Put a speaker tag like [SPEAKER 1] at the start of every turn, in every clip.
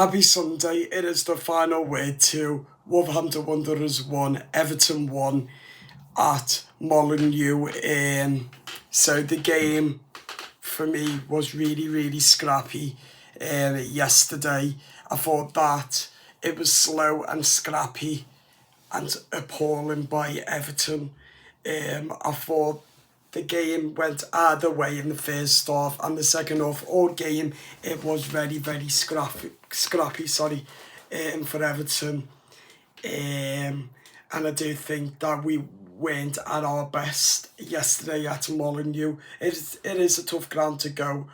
[SPEAKER 1] Happy Sunday. It is the final word to Wolverhampton Wanderers 1, Everton 1 at Molineux. So the game for me was really scrappy yesterday. I thought that it was slow and scrappy and appalling by Everton. I thought the game went either way in the first half, and the second half, all game, it was very scrappy, for Everton. And I do think that we weren't at our best yesterday at Molineux. It is a tough ground to go,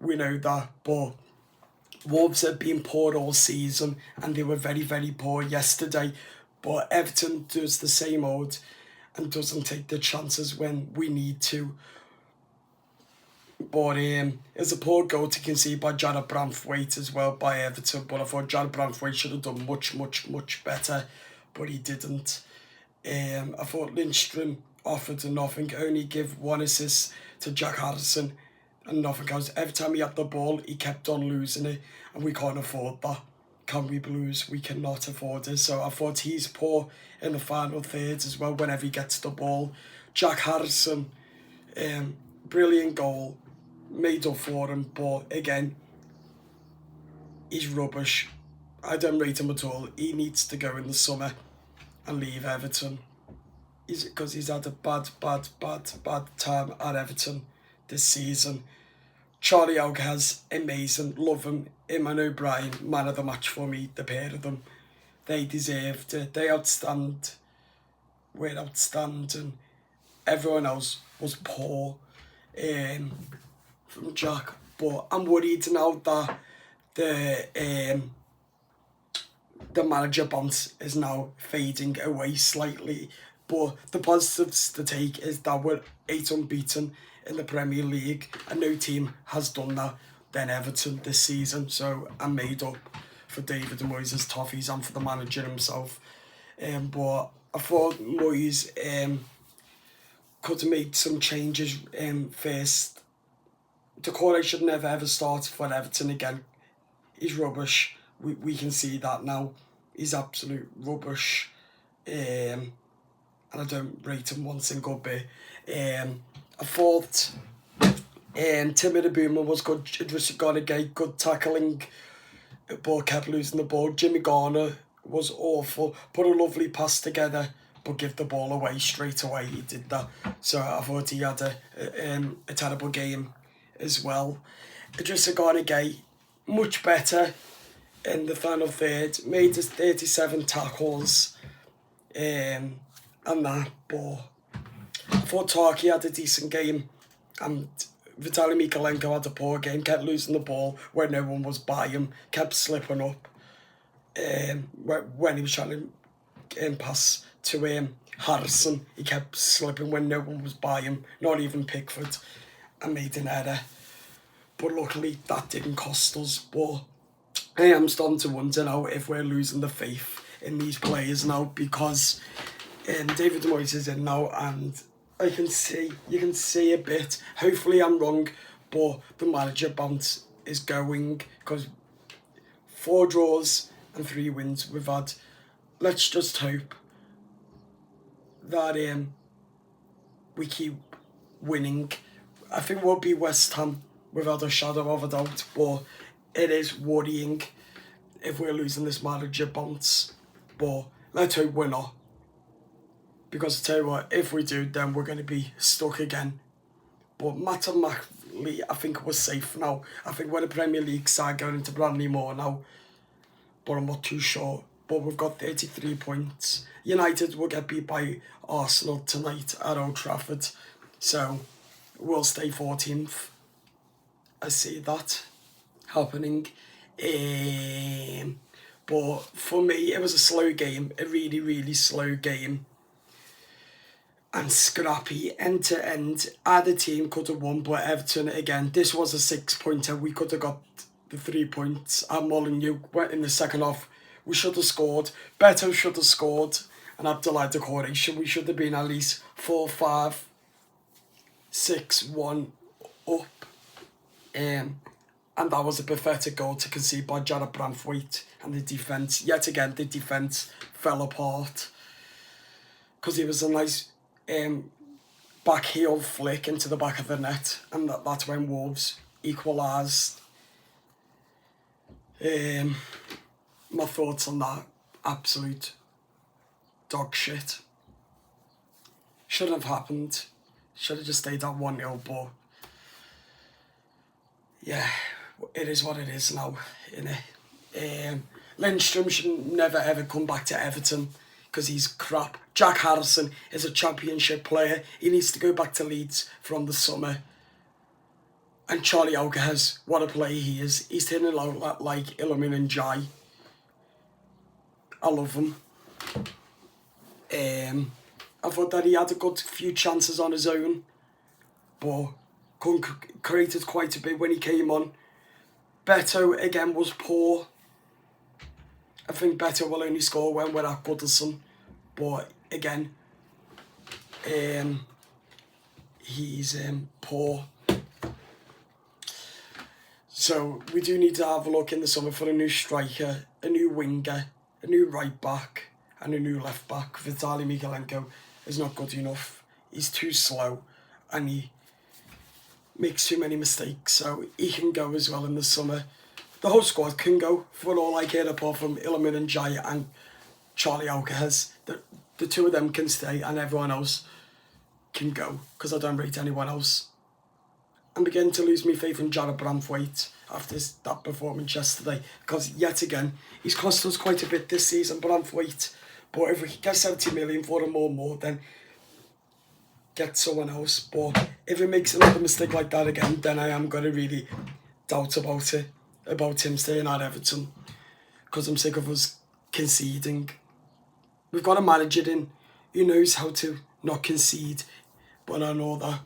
[SPEAKER 1] we know that, but Wolves have been poor all season, and they were very poor yesterday. But Everton does the same old and doesn't take the chances when we need to. But it's a poor goal to concede by Jared Branthwaite as well by Everton. But I thought Jared Branthwaite should have done much better, but he didn't. I thought Lindstrom offered nothing, only give one assist to Jack Harrison and nothing else. Every time he had the ball, he kept on losing it, and we can't afford that. Can we lose? We cannot afford it. So I thought he's poor in the final third as well whenever he gets the ball. Jack Harrison, brilliant goal, made up for him, but again, he's rubbish. I don't rate him at all. He needs to go in the summer and leave Everton. Because he's had a bad time at Everton this season. Charlie Ogg amazing, love him. Him and O'Brien, man of the match for me, the pair of them. They deserved it. They were outstanding. Everyone else was poor from Jack. But I'm worried now that the manager bounce is now fading away slightly. But the positives to take is that we're 8 unbeaten in the Premier League, and no team has done that than Everton this season. So I'm made up for David Moyes' toffees and for the manager himself. But I thought Moyes could have made some changes first. Decore should never ever start for Everton again. He's rubbish. We can see that now. He's absolute rubbish. And I don't rate him one single bit. I thought Timothy Boomer was good. Idrissa Gana good tackling, but kept losing the ball. Jimmy Garner was awful. Put a lovely pass together, but give the ball away straight away. He did that. So I thought he had a terrible game as well. Idrissa Gana much better in the final third. Made his 37 tackles. And that, but I thought Tarky had a decent game, and Vitaly Mikalenko had a poor game, kept losing the ball when no one was by him, kept slipping up when he was trying to pass to Harrison. He kept slipping when no one was by him, not even Pickford, and made an error. But luckily that didn't cost us. But I am starting to wonder now if we're losing the faith in these players now, because David Moyes is in now, and you can see a bit. Hopefully I'm wrong, but the manager bounce is going, because 4 draws and 3 wins we've had. Let's just hope that we keep winning. I think we'll be West Ham without a shadow of a doubt, but it is worrying if we're losing this manager bounce. But let's hope we're not. Because I tell you what, if we do, then we're going to be stuck again. But mathematically, I think we're safe now. I think we're the Premier League side going into Bradley Moore now. But I'm not too sure. But we've got 33 points. United will get beat by Arsenal tonight at Old Trafford. So we'll stay 14th. I see that happening. But for me, it was a slow game. A really slow game. And scrappy, end to end. Either team could have won, but Everton, again, this was a 6-pointer. We could have got the 3 points at Molineux in the second half. We should have scored. Beto should have scored. And Abdoulaye Doucouré, we should have been at least 4-5, 6-1 up. And that was a pathetic goal to concede by Jarrod Branthwaite. And the defence, yet again, the defence fell apart. Because it was a nice back heel flick into the back of the net. And that's when Wolves equalised. My thoughts on that, absolute dog shit. Shouldn't have happened. Should have just stayed at 1-0, but yeah, it is what it is now, innit? Lindstrom should never ever come back to Everton because he's crap. Jack Harrison is a championship player. He needs to go back to Leeds from the summer. And Charlie Alcaraz, what a player he is. He's turning out like Iliman Ndiaye. I love him. I thought that he had a good few chances on his own, but created quite a bit when he came on. Beto, again, was poor. I think Beto will only score when we're at Goodison, but again, he's poor. So we do need to have a look in the summer for a new striker, a new winger, a new right back, and a new left back. Vitaly Mykolenko is not good enough. He's too slow, and he makes too many mistakes, so he can go as well in the summer. The whole squad can go, for all I care, apart from Iliman Ndiaye and Charlie Alcaraz. The two of them can stay, and everyone else can go, because I don't rate anyone else. I'm beginning to lose my faith in Jarrod Branthwaite after that performance yesterday, because yet again, he's cost us quite a bit this season, Branthwaite. But if we get 70 million for him or more, then get someone else. But if he makes another mistake like that again, then I am going to really doubt about him staying at Everton, because I'm sick of us conceding. We've got a manager in who knows how to not concede, but I know that.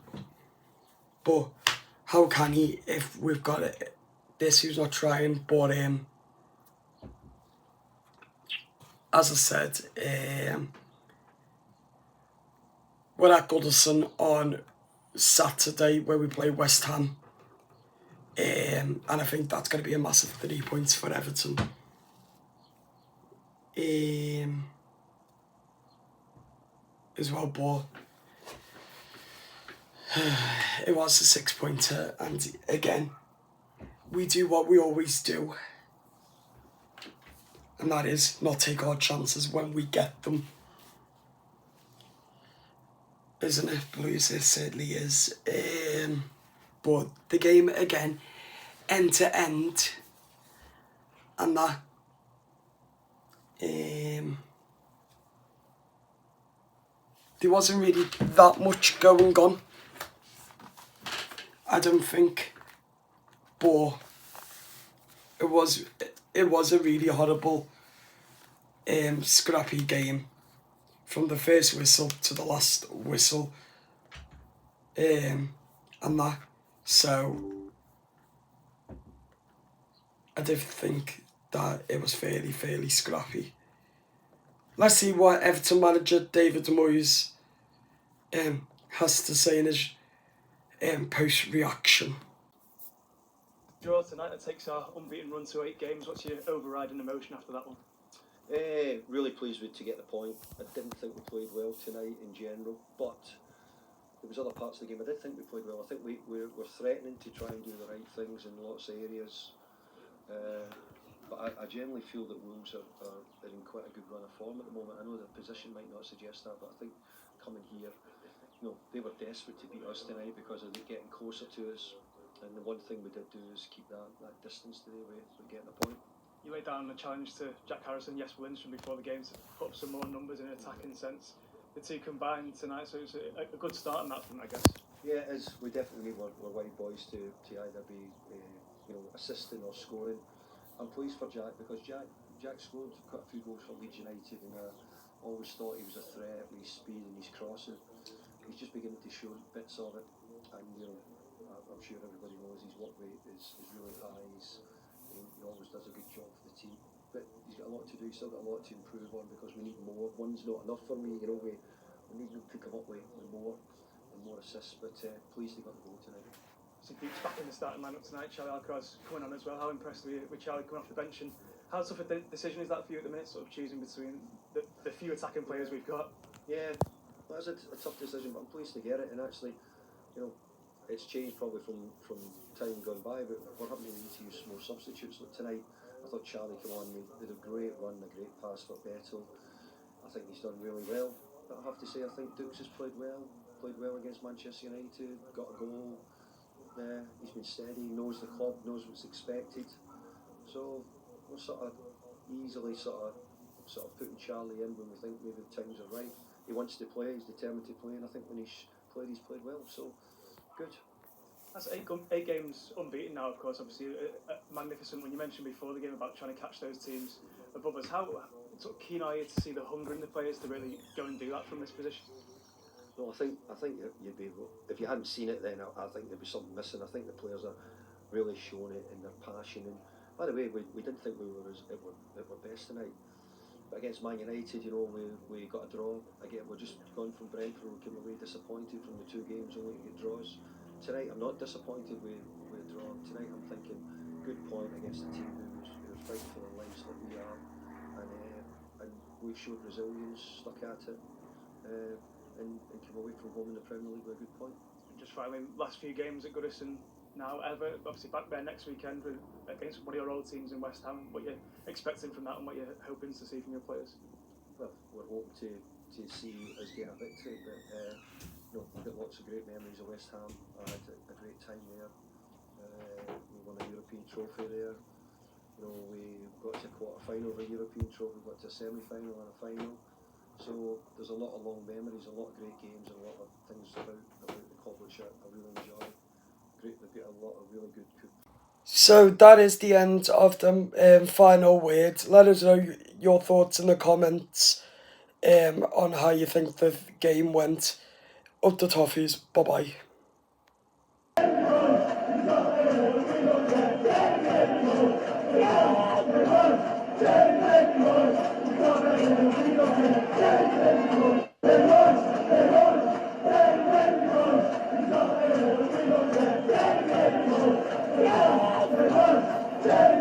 [SPEAKER 1] But how can he if we've got this who's not trying? But as I said, we're at Goodison on Saturday where we play West Ham. And I think that's going to be a massive 3 points for Everton. As well, but it was a 6-pointer, and again, we do what we always do, and that is not take our chances when we get them. Isn't it, Blues? It certainly is. But the game, again, end to end, and that there wasn't really that much going on, I don't think, but it was a really horrible, scrappy game from the first whistle to the last whistle, and that. So I did think that it was fairly scrappy. Let's see what Everton manager David Moyes has to say in his post-reaction.
[SPEAKER 2] Draw tonight, that takes our unbeaten run to 8 games. What's your overriding emotion after that one?
[SPEAKER 3] Really pleased to get the point. I didn't think we played well tonight in general, but there was other parts of the game I did think we played well. I think we were threatening to try and do the right things in lots of areas. But I generally feel that Wolves are in quite a good run of form at the moment. I know their position might not suggest that, but I think coming here, they were desperate to beat us tonight because of getting closer to us. And the one thing we did do is keep that distance today with getting the point.
[SPEAKER 2] You laid down a challenge to Jack Harrison, Jesper Lindstrom before the game to put up some more numbers in an attacking sense. The two combined tonight, so it's a good start on that front, I guess.
[SPEAKER 3] Yeah, it is. We definitely were white boys to either be assisting or scoring. I'm pleased for Jack because Jack scored quite a few goals for Leeds United, and I always thought he was a threat with his speed and his crossing. He's just beginning to show bits of it, and I'm sure everybody knows his work rate is really high. He always does a good job for the team, but he's got a lot to do. He's still got a lot to improve on because we need more. One's not enough for me. We need him to come up with more and more assists. But pleased he got the goal tonight.
[SPEAKER 2] So Duke's back in the starting lineup tonight. Charlie Alcaraz coming on as well. How impressed were you with Charlie coming off the bench, and how tough a decision is that for you at the minute, sort of choosing between the few attacking players we've got?
[SPEAKER 3] Yeah, that's a tough decision, but I'm pleased to get it. And actually, you know, it's changed probably from time gone by, but we're having to need to use more substitutes. Like tonight, I thought Charlie came on with a great run, a great pass for Beto. I think he's done really well. But I have to say, I think Dukes has played well against Manchester United, got a goal. He's been steady, knows the club, knows what's expected. So we're sort of easily sort of putting Charlie in when we think maybe the times are right. He wants to play, he's determined to play, and I think when he's played well. So good.
[SPEAKER 2] That's eight games unbeaten now, of course. Obviously, magnificent. When you mentioned before the game about trying to catch those teams above us, how sort of keen are you to see the hunger in the players to really go and do that from this position?
[SPEAKER 3] No, I think you'd be, if you hadn't seen it then I think there'd be something missing. I think the players are really showing it in their passion. And by the way, we didn't think we were at our best tonight. But against Man United, you know, we got a draw. Again, we're just gone from Brentford. We came away disappointed from the 2 games, only to get draws. Tonight, I'm not disappointed with a draw. Tonight, I'm thinking good point against a team who's fighting for their lives like we are, and we showed resilience, stuck at it. And came away from home in the Premier League with a good point.
[SPEAKER 2] Just finally, last few games at Goodison, now Everton, obviously back there next weekend against one of your old teams in West Ham. What you're expecting from that and what you're hoping to see from your players?
[SPEAKER 3] Well, we're hoping to see us get a victory, but we've got lots of great memories of West Ham. I had a great time there. We won a European trophy there. You know, we got to a quarter-final of a European trophy, got to a semi-final and a final. So there's a lot of long memories, a lot of great games, and a lot of things about the club which I really enjoy. Great, they've got a lot of really good cook.
[SPEAKER 1] So that is the end of the final word. Let us know your thoughts in the comments on how you think the game went. Up the toffees. Bye bye.